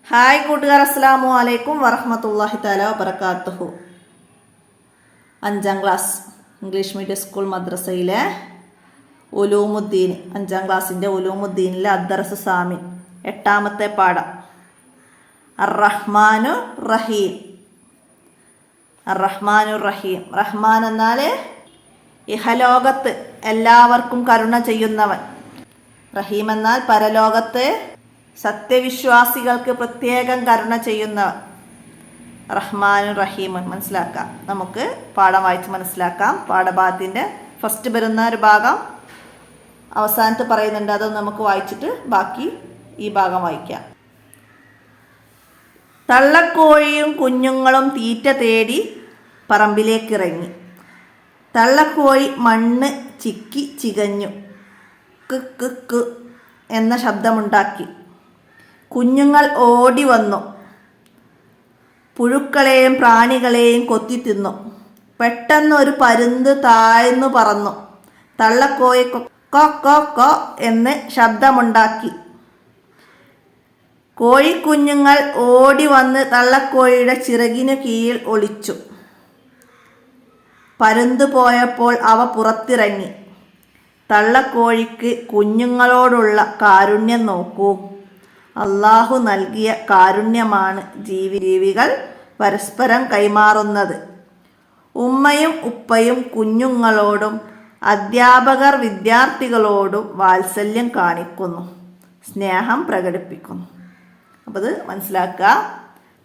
Hi കൂട്ടുകാർ, അസ്സലാമു അലൈക്കും വറഹ്മത്തുള്ളാഹി തആല വബറകാതുഹു. 5ാം ക്ലാസ് ഇംഗ്ലീഷ് മീഡിയം സ്കൂൾ മദ്രസയിലെ ഉലൂമുദ്ദീൻ 5ാം ക്ലാസ്സിൻ്റെ ഉലൂമുദ്ദീനിലെ അദ്ദർസ് സാമിൻ 8ാമത്തെ പാഠം അർ-റഹ്മാനു റഹീം. അർ-റഹ്മാനു റഹീം. റഹ്മാൻ എന്നാൽ ഇഹലോകത്ത് എല്ലാവർക്കും കരുണ ചെയ്യുന്നവൻ. റഹീം എന്നാൽ പരലോകത്ത് സത്യവിശ്വാസികൾക്ക് പ്രത്യേകം കരുണ ചെയ്യുന്നവൻ. റഹ്മാനും റഹീമും മനസ്സിലാക്കാം. നമുക്ക് പാഠം വായിച്ച് മനസ്സിലാക്കാം. പാഠഭാഗത്തിൻ്റെ ഫസ്റ്റ് വരുന്ന ഒരു ഭാഗം അവസാനത്ത് പറയുന്നുണ്ട്, അത് നമുക്ക് വായിച്ചിട്ട് ബാക്കി ഈ ഭാഗം വായിക്കാം. തള്ളക്കോഴിയും കുഞ്ഞുങ്ങളും തീറ്റ തേടി പറമ്പിലേക്കിറങ്ങി. തള്ളക്കോഴി മണ്ണ് ചിക്കി ചികഞ്ഞു. ക് എന്ന ശബ്ദമുണ്ടാക്കി. കുഞ്ഞുങ്ങൾ ഓടി വന്നു. പുഴുക്കളെയും പ്രാണികളെയും കൊത്തിത്തിന്നു. പെട്ടെന്ന് ഒരു പരുന്ത് താഴ്ന്നു പറന്നു. തള്ളക്കോഴി കൊ കൊ കൊ എന്ന് ശബ്ദമുണ്ടാക്കി. കോഴിക്കുഞ്ഞുങ്ങൾ ഓടി വന്ന് തള്ളക്കോഴിയുടെ ചിറകിനു കീഴിൽ ഒളിച്ചു. പരുന്ത് പോയപ്പോൾ അവ പുറത്തിറങ്ങി. തള്ളക്കോഴിക്ക് കുഞ്ഞുങ്ങളോടുള്ള കാരുണ്യം നോക്കൂ. അള്ളാഹു നൽകിയ കാരുണ്യമാണ് ജീവികൾ പരസ്പരം കൈമാറുന്നത്. ഉമ്മയും ഉപ്പയും കുഞ്ഞുങ്ങളോടും അധ്യാപകർ വിദ്യാർത്ഥികളോടും വാത്സല്യം കാണിക്കുന്നു, സ്നേഹം പ്രകടിപ്പിക്കുന്നു. അപ്പോൾ ഇത് മനസ്സിലാക്കുക.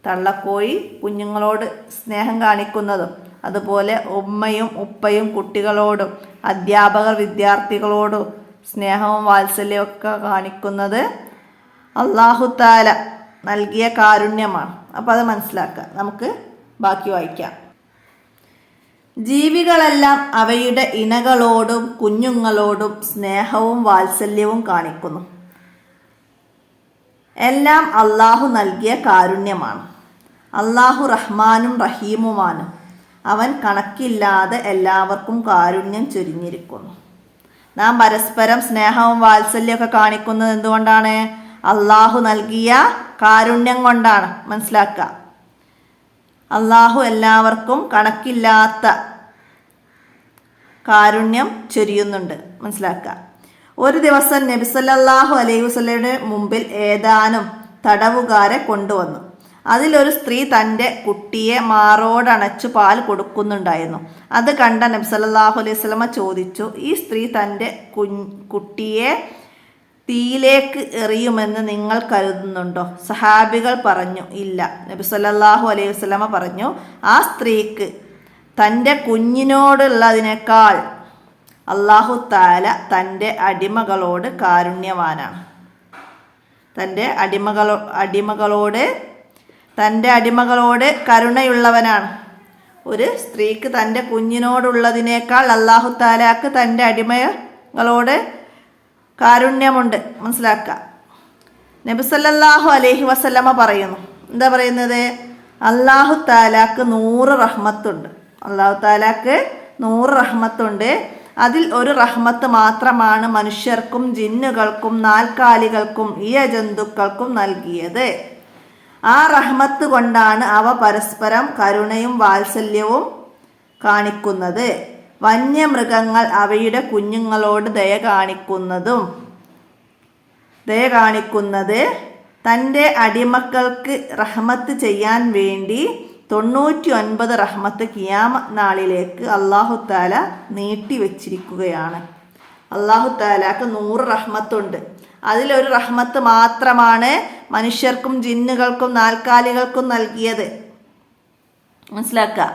തള്ളക്കോഴി കുഞ്ഞുങ്ങളോട് സ്നേഹം കാണിക്കുന്നതും അതുപോലെ ഉമ്മയും ഉപ്പയും കുട്ടികളോടും അധ്യാപകർ വിദ്യാർത്ഥികളോടും സ്നേഹവും വാത്സല്യവും ഒക്കെ കാണിക്കുന്നത് അല്ലാഹു തആല നൽകിയ കാരുണ്യമാണ്. അപ്പോൾ അത് മനസ്സിലാക്കുക. നമുക്ക് ബാക്കി വായിക്കാം. ജീവികളെല്ലാം അവയുടെ ഇണകളോടും കുഞ്ഞുങ്ങളോടും സ്നേഹവും വാത്സല്യവും കാണിക്കുന്നു. എല്ലാം അല്ലാഹു നൽകിയ കാരുണ്യമാണ്. അല്ലാഹു റഹ്മാനും റഹീമുമാണ്. അവൻ കണക്കില്ലാതെ എല്ലാവർക്കും കാരുണ്യം ചൊരിഞ്ഞിരിക്കുന്നു. നാം പരസ്പരം സ്നേഹവും വാത്സല്യമൊക്കെ കാണിക്കുന്നത് എന്തുകൊണ്ടാണ്? അള്ളാഹു നൽകിയ കാരുണ്യം കൊണ്ടാണ്. മനസ്സിലാക്കുക. അള്ളാഹു എല്ലാവർക്കും കണക്കില്ലാത്ത കാരുണ്യം ചൊരിയുന്നുണ്ട്. മനസ്സിലാക്കുക. ഒരു ദിവസം നബി സല്ലല്ലാഹു അലൈഹി വസല്ലമയുടെ മുമ്പിൽ ഏതാനും തടവുകാരെ കൊണ്ടുവന്നു. അതിലൊരു സ്ത്രീ തൻ്റെ കുട്ടിയെ മാറോടണച്ചു പാൽ കൊടുക്കുന്നുണ്ടായിരുന്നു. അത് കണ്ട നബി സല്ലല്ലാഹു അലൈഹി വസല്ലമ ചോദിച്ചു, ഈ സ്ത്രീ തൻ്റെ കുട്ടിയെ തീയിലേക്ക് എറിയുമെന്ന് നിങ്ങൾ കരുതുന്നുണ്ടോ? സഹാബികൾ പറഞ്ഞു, ഇല്ല. നബി സല്ലല്ലാഹു അലൈഹി വസല്ലമ പറഞ്ഞു, ആ സ്ത്രീക്ക് തൻ്റെ കുഞ്ഞിനോടുള്ളതിനേക്കാൾ അല്ലാഹു തആല തൻ്റെ അടിമകളോട് കാരുണ്യവാനാണ്. തൻ്റെ അടിമകളോട് കരുണയുള്ളവനാണ്. ഒരു സ്ത്രീക്ക് തൻ്റെ കുഞ്ഞിനോടുള്ളതിനേക്കാൾ അല്ലാഹു തആലക്ക് തൻ്റെ അടിമകളോട് കാരുണ്യമുണ്ട്. മനസ്സിലാക്കുക. നബി സല്ലല്ലാഹു അലൈഹി വസല്ലമ പറയുന്നു, എന്താ പറയുന്നത്? അല്ലാഹു തആലക്ക് 100 റഹ്മത്തുണ്ട്. അല്ലാഹു തആലക്ക് 100 റഹ്മത്തുണ്ട്. അതിൽ ഒരു റഹ്മത്ത് മാത്രമാണ് മനുഷ്യർക്കും ജിന്നുകൾക്കും നാൽക്കാലികൾക്കും ഇഴജന്തുക്കൾക്കും നൽകിയത്. ആ റഹ്മത്ത് കൊണ്ടാണ് അവ പരസ്പരം കരുണയും വാത്സല്യവും കാണിക്കുന്നത്. വന്യമൃഗങ്ങൾ അവയുടെ കുഞ്ഞുങ്ങളോട് ദയ കാണിക്കുന്നത് തൻ്റെ അടിമക്കൾക്ക് റഹ്മത്ത് ചെയ്യാൻ വേണ്ടി 99 റഹ്മത്ത് ഖിയാമത്ത് നാളിലേക്ക് അല്ലാഹു തആല നീട്ടിവെച്ചിരിക്കുകയാണ്. അല്ലാഹു തആലക്ക് 100 റഹ്മത്തുണ്ട്. അതിലൊരു റഹ്മത്ത് മാത്രമാണ് മനുഷ്യർക്കും ജിന്നുകൾക്കും നാൽക്കാലികൾക്കും നൽകിയത്. മനസ്സിലാക്കുക.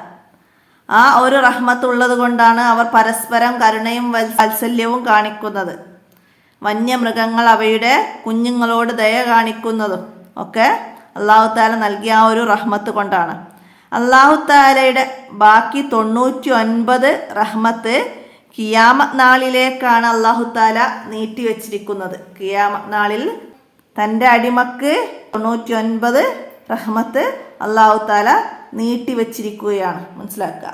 ആ ഒരു റഹ്മത്ത് ഉള്ളത് കൊണ്ടാണ് അവർ പരസ്പരം കരുണയും വാത്സല്യവും കാണിക്കുന്നത്. വന്യമൃഗങ്ങൾ അവയുടെ കുഞ്ഞുങ്ങളോട് ദയ കാണിക്കുന്നതും ഒക്കെ അല്ലാഹു തആല നൽകിയ ആ ഒരു റഹ്മത്ത് കൊണ്ടാണ്. അല്ലാഹു തആലയുടെ ബാക്കി 99 റഹ്മത്ത് ഖിയാമത്ത് നാളിലേക്കാണ് അല്ലാഹു തആല നീട്ടിവെച്ചിരിക്കുന്നത്. ഖിയാമത്ത് നാളിൽ തൻ്റെ അടിമക്ക് 99 റഹ്മത്ത് അല്ലാഹു തആല നീട്ടിവെച്ചിരിക്കുകയാണ്. മനസ്സിലാക്കുക.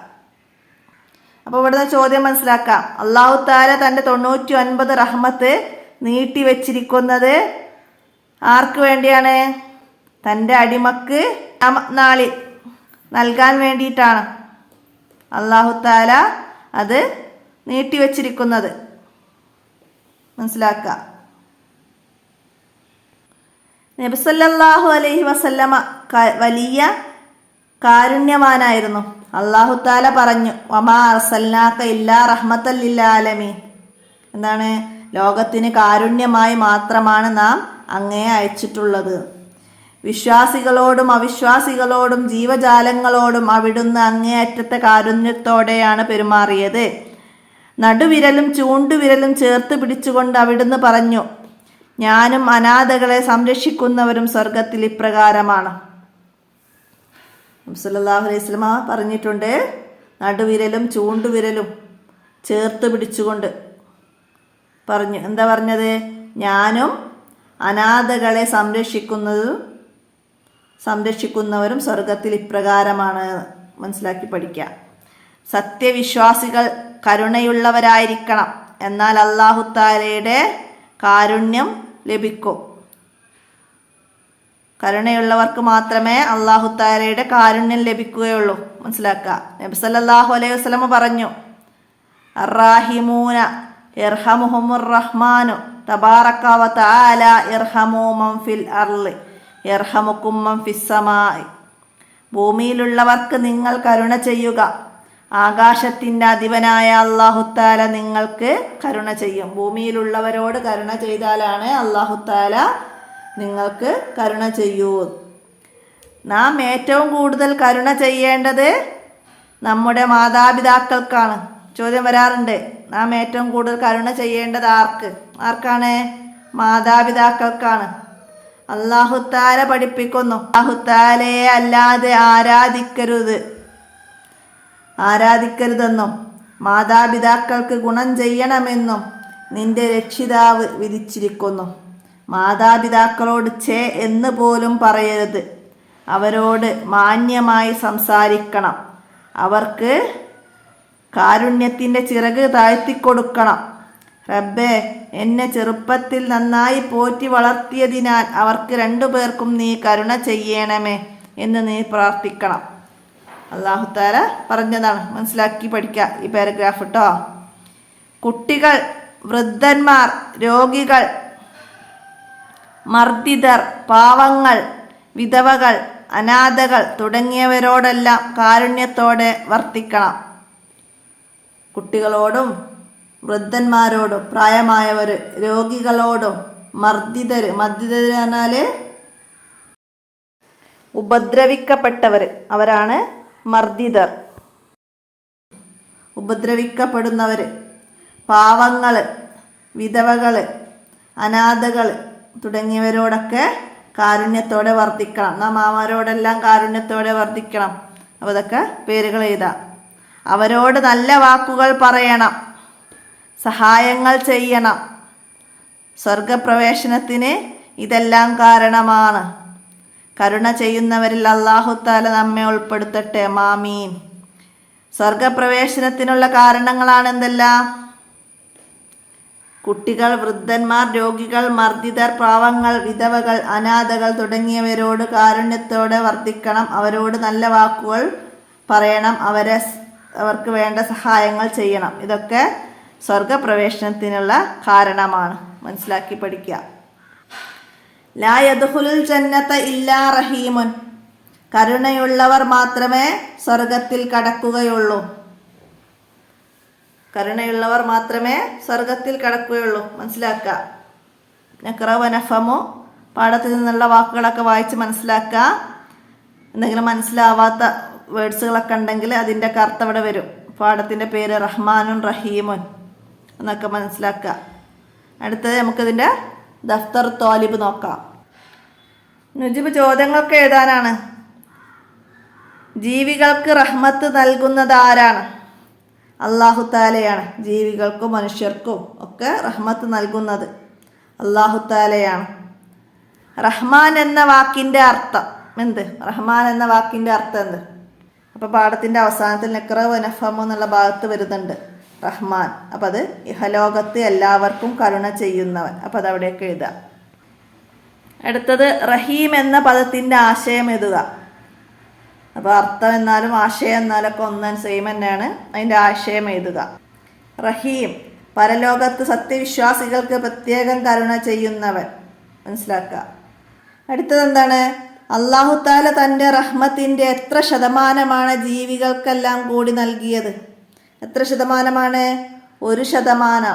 അപ്പോൾ ഇവിടുന്ന് ചോദ്യം മനസ്സിലാക്കാം. അല്ലാഹു തആല തൻ്റെ 99 റഹ്മത്ത് നീട്ടിവെച്ചിരിക്കുന്നത് ആർക്ക് വേണ്ടിയാണ്? തൻ്റെ അടിമക്ക് നാളിൽ നൽകാൻ വേണ്ടിയിട്ടാണ് അല്ലാഹു തആല അത് നീട്ടിവെച്ചിരിക്കുന്നത്. മനസ്സിലാക്കുക. നബി സല്ലല്ലാഹു അലൈഹി വസല്ലമ വലിയ കാരുണ്യവാനായിരുന്നു. അല്ലാഹു തആല പറഞ്ഞു, വമാ അർസൽനാക ഇല്ലാ റഹ്മത്തൽ ലിൽ ആലമീൻ. എന്താണ്? ലോകത്തിന് കാരുണ്യമായി മാത്രമാണ് നാം അങ്ങയെ അയച്ചിട്ടുള്ളത്. വിശ്വാസികളോടും അവിശ്വാസികളോടും ജീവജാലങ്ങളോടും അവിടുന്ന് അങ്ങേയറ്റത്തെ കാരുണ്യത്തോടെയാണ് പെരുമാറിയത്. നടുവിരലും ചൂണ്ടുവിരലും ചേർത്ത് പിടിച്ചുകൊണ്ട് അവിടുന്ന് പറഞ്ഞു, ഞാനും അനാഥകളെ സംരക്ഷിക്കുന്നവരും സ്വർഗത്തിൽ ഇപ്രകാരമാണ്. സല്ലല്ലാഹു അലൈഹി വസല്ലമ പറഞ്ഞിട്ടുണ്ട്, നടുവിരലും ചൂണ്ടുവിരലും ചേർത്ത് പിടിച്ചുകൊണ്ട് പറഞ്ഞു. എന്താ പറഞ്ഞത്? ഞാനും അനാഥകളെ സംരക്ഷിക്കുന്നവരും സ്വർഗത്തിൽ ഇപ്രകാരമാണ്. മനസ്സിലാക്കി പഠിക്കുക. സത്യവിശ്വാസികൾ കരുണയുള്ളവരായിരിക്കണം, എന്നാൽ അല്ലാഹു തആലയുടെ കാരുണ്യം ലഭിക്കും. കരുണയുള്ളവർക്ക് മാത്രമേ അല്ലാഹു തആലയുടെ കാരുണ്യം ലഭിക്കുകയുള്ളൂ. മനസ്സിലാക്കുക. നബി സല്ലല്ലാഹു അലൈഹി വസല്ലം പറഞ്ഞു, അർറാഹിമൂന യർഹമുഹുമുർ റഹ്മാനു തബാറക വ തആല യർഹമു മൻ ഫിൽ അർളി യർഹമുകും മൻ ഫിസ് സമാഇ. ഭൂമിയിലുള്ളവർക്ക് നിങ്ങൾ കരുണ ചെയ്യുക, ആകാശത്തിൻ്റെ അധിപനായ അല്ലാഹു തആല നിങ്ങൾക്ക് കരുണ ചെയ്യും. ഭൂമിയിലുള്ളവരോട് കരുണ ചെയ്താലാണ് അല്ലാഹു തആല നിങ്ങൾക്ക് കരുണ ചെയ്യൂ. നാം ഏറ്റവും കൂടുതൽ കരുണ ചെയ്യേണ്ടത് നമ്മുടെ മാതാപിതാക്കൾക്കാണ്. ചോദ്യം വരാറുണ്ട്, നാം ഏറ്റവും കൂടുതൽ കരുണ ചെയ്യേണ്ടത് ആർക്കാണ്? മാതാപിതാക്കൾക്കാണ്. അല്ലാഹു തആല പഠിപ്പിക്കുന്നു, അല്ലാഹു തആലയെ അല്ലാതെ ആരാധിക്കരുതെന്നും മാതാപിതാക്കൾക്ക് ഗുണം ചെയ്യണമെന്നും നിന്റെ രക്ഷിതാവ് വിധിച്ചിരിക്കുന്നു. മാതാപിതാക്കളോട് ഛേ എന്ന് പോലും പറയരുത്. അവരോട് മാന്യമായി സംസാരിക്കണം. അവർക്ക് കാരുണ്യത്തിൻ്റെ ചിറക് താഴ്ത്തിക്കൊടുക്കണം. റബ്ബേ, എന്നെ ചെറുപ്പത്തിൽ നന്നായി പോറ്റി വളർത്തിയതിനാൽ അവർക്ക് രണ്ടുപേർക്കും നീ കരുണ ചെയ്യണമേ എന്ന് നീ പ്രാർത്ഥിക്കണം. അല്ലാഹു തആല പറഞ്ഞതാണ്. മനസ്സിലാക്കി പഠിക്കുക ഈ പാരഗ്രാഫ് കേട്ടോ. കുട്ടികൾ, വൃദ്ധന്മാർ, രോഗികൾ, മർദ്ദിതർ, പാവങ്ങൾ, വിധവകൾ, അനാഥകൾ തുടങ്ങിയവരോടെല്ലാം കാരുണ്യത്തോടെ വർത്തിക്കണം. കുട്ടികളോടും വൃദ്ധന്മാരോടും പ്രായമായവർ, രോഗികളോടും മർദ്ദിതർ പറഞ്ഞാൽ ഉപദ്രവിക്കപ്പെട്ടവർ, അവരാണ് മർദ്ദിതർ. ഉപദ്രവിക്കപ്പെടുന്നവർ, പാവങ്ങൾ, വിധവകൾ, അനാഥകൾ തുടങ്ങിയവരോടൊക്കെ കാരുണ്യത്തോടെ വർദ്ധിക്കണം. നാം അവരോടെല്ലാം കാരുണ്യത്തോടെ വർദ്ധിക്കണം. അപ്പോൾ അതൊക്കെ പേരുകൾ എഴുതാം. അവരോട് നല്ല വാക്കുകൾ പറയണം, സഹായങ്ങൾ ചെയ്യണം. സ്വർഗപ്രവേശനത്തിന് ഇതെല്ലാം കാരണമാണ്. കരുണ ചെയ്യുന്നവരിൽ അല്ലാഹു തആല നമ്മെ ഉൾപ്പെടുത്തട്ടെ. ആമീൻ. സ്വർഗപ്രവേശനത്തിനുള്ള കാരണങ്ങളാണ് എന്തെല്ലാം? കുട്ടികൾ, വൃദ്ധന്മാർ, രോഗികൾ, മർദ്ദിതർ, പാവങ്ങൾ, വിധവകൾ, അനാഥകൾ തുടങ്ങിയവരോട് കാരുണ്യത്തോടെ വർദ്ധിക്കണം. അവരോട് നല്ല വാക്കുകൾ പറയണം. അവർക്ക് വേണ്ട സഹായങ്ങൾ ചെയ്യണം. ഇതൊക്കെ സ്വർഗപ്രവേശനത്തിനുള്ള കാരണമാണ്. മനസ്സിലാക്കി പഠിക്കുക. ലാ യദ്ഖുലുൽ ജന്നത ഇല്ലാ റഹീമുൻ. കരുണയുള്ളവർ മാത്രമേ സ്വർഗത്തിൽ കടക്കുകയുള്ളൂ. കരുണയുള്ളവർ മാത്രമേ സ്വർഗത്തിൽ കടക്കുകയുള്ളൂ. മനസ്സിലാക്കുക. നഖറ വ നഫമു പാഠത്തിൽ നിന്നുള്ള വാക്കുകളൊക്കെ വായിച്ച് മനസ്സിലാക്കുക. എന്തെങ്കിലും മനസ്സിലാവാത്ത വേർഡ്സുകളൊക്കെ ഉണ്ടെങ്കിൽ അതിൻ്റെ അർത്ഥം ഇവിടെ വരും. പാഠത്തിൻ്റെ പേര് റഹ്മാനുൻ റഹീമുൻ എന്നൊക്കെ മനസ്സിലാക്കുക. അടുത്തത് നമുക്കിതിൻ്റെ ദഫ്തർ ത്വാലിബ് നോക്കാം. നുജുബ് ചോദ്യങ്ങൾക്ക് എഴുതാനാണ്. ജീവികൾക്ക് റഹ്മത്ത് നൽകുന്നത് ആരാണ്? അല്ലാഹു തആലയാണ്. ജീവികൾക്കും മനുഷ്യർക്കും ഒക്കെ റഹ്മത്ത് നൽകുന്നത് അല്ലാഹു തആലയാണ്. റഹ്മാൻ എന്ന വാക്കിൻ്റെ അർത്ഥം എന്ത്? റഹ്മാൻ എന്ന വാക്കിൻ്റെ അർത്ഥം എന്ത്? അപ്പോൾ പാഠത്തിൻ്റെ അവസാനത്തിൽ നഖറ വ നഫമു എന്നുള്ള ഭാഗത്ത് വരുന്നുണ്ട് റഹ്മാൻ. അപ്പോൾ അത് ഇഹലോകത്ത് എല്ലാവർക്കും കരുണ ചെയ്യുന്നവൻ. അപ്പോൾ അതവിടെയൊക്കെ എഴുതാം. അടുത്തത് റഹീം എന്ന പദത്തിൻ്റെ ആശയം എഴുതുക. അപ്പോൾ അർത്ഥം എന്നാലും ആശയം എന്നാലൊക്കെ ഒന്നും സെയിം തന്നെയാണ്. അതിൻ്റെ ആശയം എഴുതുക. റഹീം, പരലോകത്ത് സത്യവിശ്വാസികൾക്ക് പ്രത്യേകം കരുണ ചെയ്യുന്നവൻ. മനസ്സിലാക്കുക. അടുത്തത് എന്താണ്? അല്ലാഹു തആല തൻ്റെ റഹ്മത്തിൻ്റെ എത്ര ശതമാനമാണ് ജീവികൾക്കെല്ലാം കൂടി നൽകിയത്? എത്ര ശതമാനമാണ്? 1%.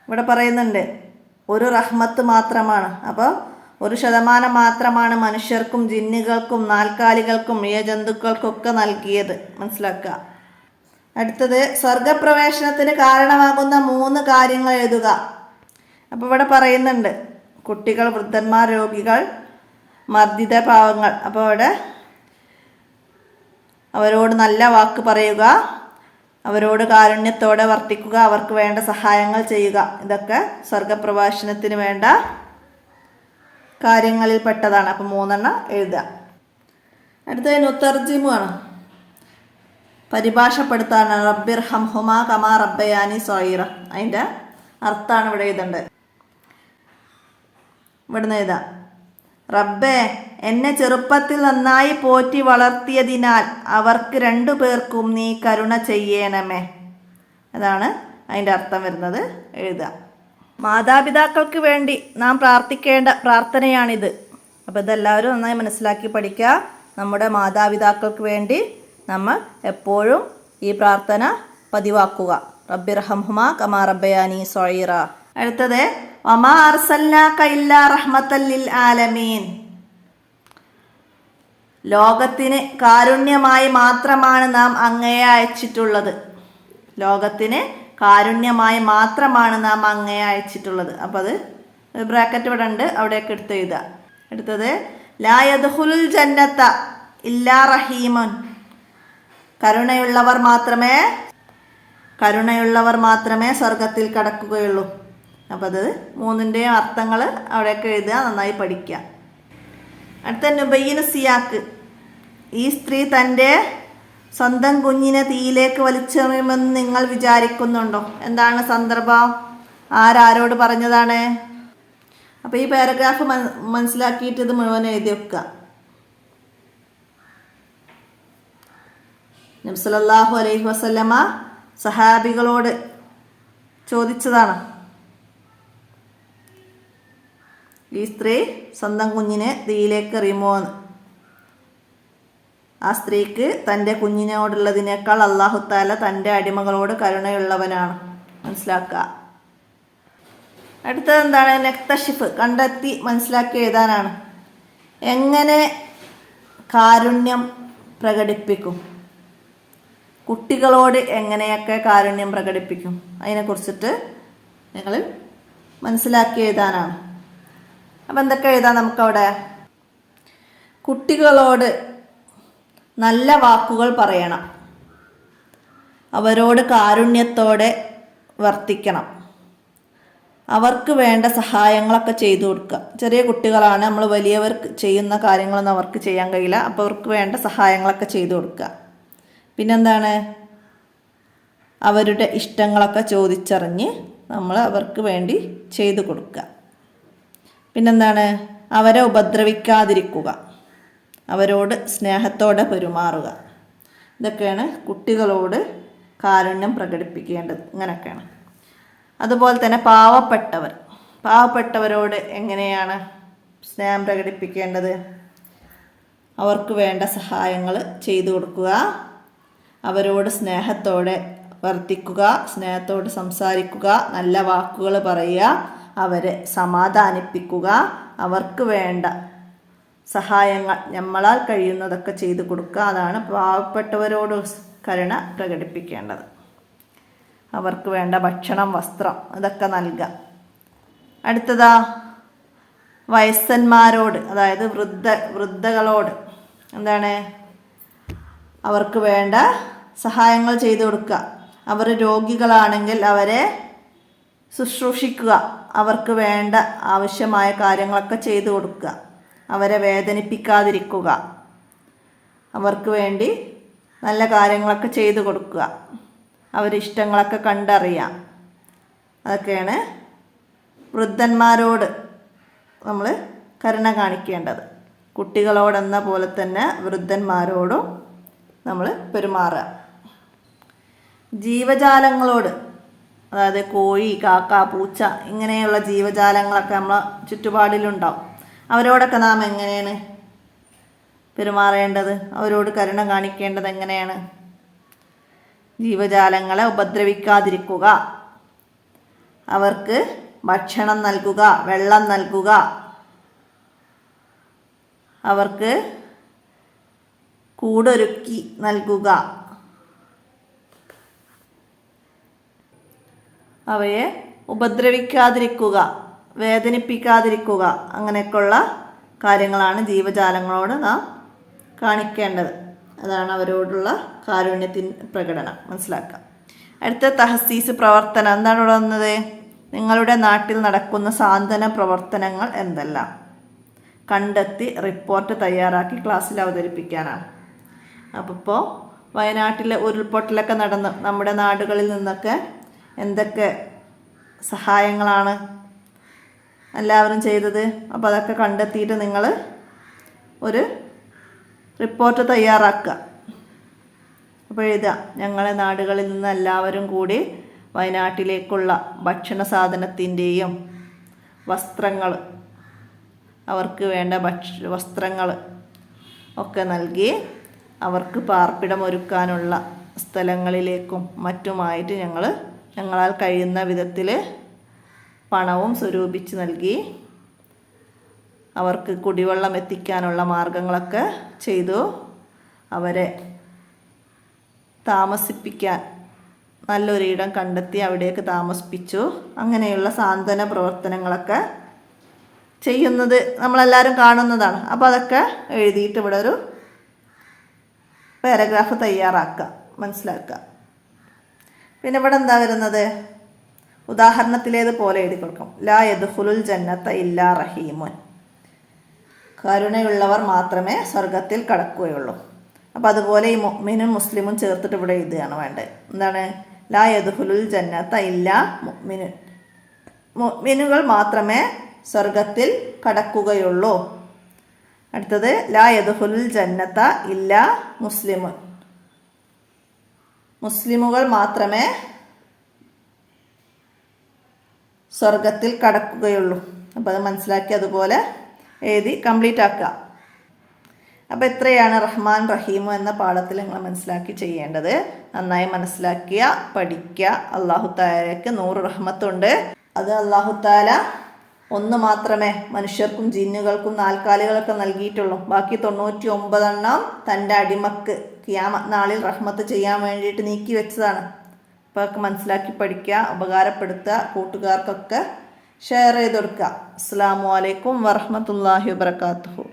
ഇവിടെ പറയുന്നുണ്ട് 1 റഹ്മത്ത് മാത്രമാണ്. അപ്പോൾ 1% മാത്രമാണ് മനുഷ്യർക്കും ജിന്നുകൾക്കും നാൽക്കാലികൾക്കും ഇഴജന്തുക്കൾക്കൊക്കെ നൽകിയത്. മനസ്സിലാക്കുക. അടുത്തത് സ്വർഗപ്രവേശനത്തിന് കാരണമാകുന്ന 3 കാര്യങ്ങൾ എഴുതുക. അപ്പോൾ ഇവിടെ പറയുന്നുണ്ട് കുട്ടികൾ, വൃദ്ധന്മാർ, രോഗികൾ, മർദ്ദിത പാവങ്ങൾ. അപ്പോൾ അവിടെ അവരോട് നല്ല വാക്ക് പറയുക, അവരോട് കാരുണ്യത്തോടെ വർത്തിക്കുക, അവർക്ക് വേണ്ട സഹായങ്ങൾ ചെയ്യുക. ഇതൊക്കെ സ്വർഗപ്രവേശനത്തിന് വേണ്ട കാര്യങ്ങളിൽ പെട്ടതാണ്. അപ്പോൾ 3 എഴുതുക. അടുത്തത് നുതർജിമുമാണ്, പരിഭാഷപ്പെടുത്താണ്. റബ്ബിർഹംഹുമാ കമാ റബ്ബയാനി സ്വഗീറ. അതിൻ്റെ അർത്ഥമാണ് ഇവിടെ എഴുതേണ്ടത്. ഇവിടുന്ന് എഴുതാം: റബ്ബേ, എന്നെ ചെറുപ്പത്തിൽ നന്നായി പോറ്റി വളർത്തിയതിനാൽ അവർക്ക് 2 പേർക്കും നീ കരുണ ചെയ്യണമേ. അതാണ് അതിൻ്റെ അർത്ഥം വരുന്നത്. എഴുതുക. മാതാപിതാക്കൾക്ക് വേണ്ടി നാം പ്രാർത്ഥിക്കേണ്ട പ്രാർത്ഥനയാണിത്. അപ്പോൾ ഇതെല്ലാവരും നന്നായി മനസ്സിലാക്കി പഠിക്കുക. നമ്മുടെ മാതാപിതാക്കൾക്ക് വേണ്ടി നമ്മൾ എപ്പോഴും ഈ പ്രാർത്ഥന പതിവാക്കുക. റബ്ബിർഹംഹുമാ കമാ റബ്ബയാനി സ്വഗീറ. അടുത്തത് വമാ അർസൽനാക ഇല്ലാ റഹ്മത്തൽ ലിൽ ആലമീൻ. ലോകത്തിന് കാരുണ്യമായി മാത്രമാണ് നാം അങ്ങയെ അയച്ചിട്ടുള്ളത്. ലോകത്തിന് കാരുണ്യമായി മാത്രമാണ് നാം അങ്ങയെ അയച്ചിട്ടുള്ളത്. അപ്പോൾ അത് ബ്രാക്കറ്റ് ഇവിടെ ഉണ്ട്, അവിടെയൊക്കെ എടുത്ത് എഴുതുക. അടുത്തത് ലാ യദ്ഖുലുൽ ജന്നത ഇല്ലാ റഹീമുൻ. കരുണയുള്ളവർ മാത്രമേ സ്വർഗത്തിൽ കടക്കുകയുള്ളൂ. അപ്പോൾ അത് 3ൻ്റെയും അർത്ഥങ്ങൾ അവിടെയൊക്കെ എഴുതുക, നന്നായി പഠിക്കുക. അടുത്ത നുബയ്യിനു സിയാക്ക്. ഈ സ്ത്രീ തൻ്റെ സ്വന്തം കുഞ്ഞിനെ തീയിലേക്ക് വലിച്ചെറിയുമെന്ന് നിങ്ങൾ വിചാരിക്കുന്നുണ്ടോ? എന്താണ് സന്ദർഭം? ആരോട് പറഞ്ഞതാണ്? അപ്പോൾ ഈ പാരഗ്രാഫ് മനസ്സിലാക്കിയിട്ട് ഇത് മുഴുവൻ എഴുതി വെക്കുക. നബി സല്ലല്ലാഹു അലൈഹി വസല്ലമ സഹാബികളോട് ചോദിച്ചതാണ്, ഈ സ്ത്രീ സ്വന്തം കുഞ്ഞിനെ തീയിലേക്ക് എറിയുമോ എന്ന്. ആ സ്ത്രീക്ക് തൻ്റെ കുഞ്ഞിനോടുള്ളതിനേക്കാൾ അല്ലാഹു തആല തൻ്റെ അടിമകളോട് കരുണയുള്ളവനാണ്. മനസ്സിലാക്കുക. അടുത്തത് എന്താണ്? നക്തഷിഫ്, കണ്ടെത്തി മനസ്സിലാക്കി എഴുതാനാണ്. എങ്ങനെ കാരുണ്യം പ്രകടിപ്പിക്കും? കുട്ടികളോട് എങ്ങനെയൊക്കെ കാരുണ്യം പ്രകടിപ്പിക്കും? അതിനെക്കുറിച്ചിട്ട് നിങ്ങൾ മനസ്സിലാക്കി എഴുതാനാണ്. അപ്പം എന്തൊക്കെ എഴുതാം നമുക്കവിടെ? കുട്ടികളോട് നല്ല വാക്കുകൾ പറയണം, അവരോട് കാരുണ്യത്തോടെ വർത്തിക്കണം, അവർക്ക് വേണ്ട സഹായങ്ങളൊക്കെ ചെയ്തു കൊടുക്കുക. ചെറിയ കുട്ടികളാണ്, നമ്മൾ വലിയവർ ചെയ്യുന്ന കാര്യങ്ങളൊന്നും അവർക്ക് ചെയ്യാൻ കഴിയില്ല. അപ്പോൾ അവർക്ക് വേണ്ട സഹായങ്ങളൊക്കെ ചെയ്തു കൊടുക്കുക. പിന്നെന്താണ്? അവരുടെ ഇഷ്ടങ്ങളൊക്കെ ചോദിച്ചറിഞ്ഞ് നമ്മൾ അവർക്ക് വേണ്ടി ചെയ്തു കൊടുക്കുക. പിന്നെന്താണ്? അവരെ ഉപദ്രവിക്കാതിരിക്കുക, അവരോട് സ്നേഹത്തോടെ പെരുമാറുക. ഇതൊക്കെയാണ് കുട്ടികളോട് കാരുണ്യം പ്രകടിപ്പിക്കേണ്ടത്. ഇങ്ങനെയൊക്കെയാണ്. അതുപോലെ തന്നെ പാവപ്പെട്ടവരോട് എങ്ങനെയാണ് സ്നേഹം പ്രകടിപ്പിക്കേണ്ടത്? അവർക്ക് വേണ്ട സഹായങ്ങൾ ചെയ്തു കൊടുക്കുക, അവരോട് സ്നേഹത്തോടെ വർത്തിക്കുക, സ്നേഹത്തോട് സംസാരിക്കുക, നല്ല വാക്കുകൾ പറയുക, അവരെ സമാധാനിപ്പിക്കുക, അവർക്ക് വേണ്ട സഹായങ്ങൾ നമ്മളാൽ കഴിയുന്നതൊക്കെ ചെയ്തു കൊടുക്കുക. അതാണ് പാവപ്പെട്ടവരോട് കരുണ പ്രകടിപ്പിക്കേണ്ടത്. അവർക്ക് വേണ്ട ഭക്ഷണം, വസ്ത്രം അതൊക്കെ നൽകുക. അടുത്തതാ വയസ്സന്മാരോട്, അതായത് വൃദ്ധകളോട് എന്താണ്? അവർക്ക് വേണ്ട സഹായങ്ങൾ ചെയ്തു കൊടുക്കുക. അവർ രോഗികളാണെങ്കിൽ അവരെ ശുശ്രൂഷിക്കുക, അവർക്ക് വേണ്ട ആവശ്യമായ കാര്യങ്ങളൊക്കെ ചെയ്തു കൊടുക്കുക, അവരെ വേദനിപ്പിക്കാതിരിക്കുക, അവർക്ക് വേണ്ടി നല്ല കാര്യങ്ങളൊക്കെ ചെയ്തു കൊടുക്കുക, അവരിഷ്ടങ്ങളൊക്കെ കണ്ടറിയാം. അതൊക്കെയാണ് വൃദ്ധന്മാരോട് നമ്മൾ കരുണ കാണിക്കേണ്ടത്. കുട്ടികളോടെന്ന പോലെ തന്നെ വൃദ്ധന്മാരോടും നമ്മൾ പെരുമാറുക. ജീവജാലങ്ങളോട്, അതായത് കോഴി, കാക്ക, പൂച്ച ഇങ്ങനെയുള്ള ജീവജാലങ്ങളൊക്കെ നമ്മളെ ചുറ്റുപാടിലുണ്ടാവും. അവരോടൊക്കെ നാം എങ്ങനെയാണ് പെരുമാറേണ്ടത്? അവരോട് കരുണ കാണിക്കേണ്ടത് എങ്ങനെയാണ്? ജീവജാലങ്ങളെ ഉപദ്രവിക്കാതിരിക്കുക, അവർക്ക് ഭക്ഷണം നൽകുക, വെള്ളം നൽകുക, അവർക്ക് കൂടൊരുക്കി നൽകുക, അവയെ ഉപദ്രവിക്കാതിരിക്കുക, വേദനിപ്പിക്കാതിരിക്കുക, അങ്ങനെയൊക്കെയുള്ള കാര്യങ്ങളാണ് ജീവജാലങ്ങളോട് നാം കാണിക്കേണ്ടത്. അതാണ് അവരോടുള്ള കാരുണ്യത്തിൻ്റെ പ്രകടനം. മനസ്സിലാക്കാം. അടുത്ത തഹസീസ് പ്രവർത്തനം. എന്താണ് ഇവിടെ വന്നത്? നിങ്ങളുടെ നാട്ടിൽ നടക്കുന്ന സാന്ത്വന പ്രവർത്തനങ്ങൾ എന്തെല്ലാം കണ്ടെത്തി റിപ്പോർട്ട് തയ്യാറാക്കി ക്ലാസ്സിൽ അവതരിപ്പിക്കാനാണ്. അപ്പോൾ വയനാട്ടിലെ ഉരുൾപൊട്ടലൊക്കെ നടന്ന് നമ്മുടെ നാടുകളിൽ നിന്നൊക്കെ എന്തൊക്കെ സഹായങ്ങളാണ് എല്ലാവരും ചെയ്തത്? അപ്പോൾ അതൊക്കെ കണ്ടെത്തിയിട്ട് നിങ്ങൾ ഒരു റിപ്പോർട്ട് തയ്യാറാക്കുക. അപ്പോൾ എഴുതുക, ഞങ്ങളുടെ നാടുകളിൽ നിന്ന് എല്ലാവരും കൂടി വയനാട്ടിലേക്കുള്ള ഭക്ഷണ സാധനത്തിൻ്റെയും വസ്ത്രങ്ങൾ, അവർക്ക് വേണ്ട വസ്ത്രങ്ങൾ ഒക്കെ നൽകി അവർക്ക് പാർപ്പിടമൊരുക്കാനുള്ള സ്ഥലങ്ങളിലേക്കും മറ്റുമായിട്ട് ഞങ്ങളാൽ കഴിയുന്ന വിധത്തിൽ പണവും സ്വരൂപിച്ച് നൽകി അവർക്ക് കുടിവെള്ളം എത്തിക്കാനുള്ള മാർഗങ്ങളൊക്കെ ചെയ്തു. അവരെ താമസിപ്പിക്കാൻ നല്ലൊരിടം കണ്ടെത്തി അവിടേക്ക് താമസിപ്പിച്ചു. അങ്ങനെയുള്ള സാന്ത്വന പ്രവർത്തനങ്ങളൊക്കെ ചെയ്യുന്നത് നമ്മളെല്ലാവരും കാണുന്നതാണ്. അപ്പോൾ അതൊക്കെ എഴുതിയിട്ട് ഇവിടെ ഒരു പാരഗ്രാഫ് തയ്യാറാക്കുക, മനസ്സിലാക്കുക. പിന്നെ ഇവിടെ എന്താ വരുന്നത്? ഉദാഹരണത്തിലേതുപോലെ എഴുതി കൊടുക്കും. ലാ യദ്ഖുലുൽ ജന്നത ഇല്ലാ റഹീമുൻ. കരുണയുള്ളവർ മാത്രമേ സ്വർഗത്തിൽ കടക്കുകയുള്ളൂ. അപ്പോൾ അതുപോലെ ഈ മുഅ്മിനും മുസ്ലിമും ചേർത്തിട്ട് ഇവിടെ എഴുതുകയാണ് വേണ്ടത്. എന്താണ്? ലാ യദ്ഖുലുൽ ജന്നത ഇല്ലാ മുഅ്മിനുൻ. മുഅ്മിനുകൾ മാത്രമേ സ്വർഗത്തിൽ കടക്കുകയുള്ളൂ. അടുത്തത് ലാ യദ്ഖുലുൽ ജന്നത ഇല്ലാ മുസ്ലിമുൻ. മുസ്ലിമുകൾ മാത്രമേ സ്വർഗത്തിൽ കടക്കുകയുള്ളൂ. അപ്പോൾ അത് മനസ്സിലാക്കി അതുപോലെ എഴുതി കംപ്ലീറ്റ് ആക്കുക. അപ്പോൾ എത്രയാണ് റഹ്മാൻ റഹീമു എന്ന പാഠത്തിൽ നിങ്ങൾ മനസ്സിലാക്കി ചെയ്യേണ്ടത്. നന്നായി മനസ്സിലാക്കുക, പഠിക്കുക. അല്ലാഹു തആലയ്ക്ക് 100 റഹ്മത്തുണ്ട്. അത് അല്ലാഹു തആല ഒന്ന് മാത്രമേ മനുഷ്യർക്കും ജിന്നുകൾക്കും നാൽക്കാലികൾക്കും നൽകിയിട്ടുള്ളൂ. ബാക്കി 99 എണ്ണം തൻ്റെ അടിമക്ക് ഖിയാമത്ത് നാളിൽ റഹ്മത്ത് ചെയ്യാൻ വേണ്ടിയിട്ട് നീക്കി വെച്ചതാണ്. അപ്പോൾ മനസ്സിലാക്കി പഠിക്കുക, ഉപകാരപ്പെടുത്തുക, കൂട്ടുകാർക്കൊക്കെ ഷെയർ ചെയ്ത് കൊടുക്കുക. അസ്സലാമു അലൈക്കും വറഹ്മത്തുള്ളാഹി വബറകാതുഹു.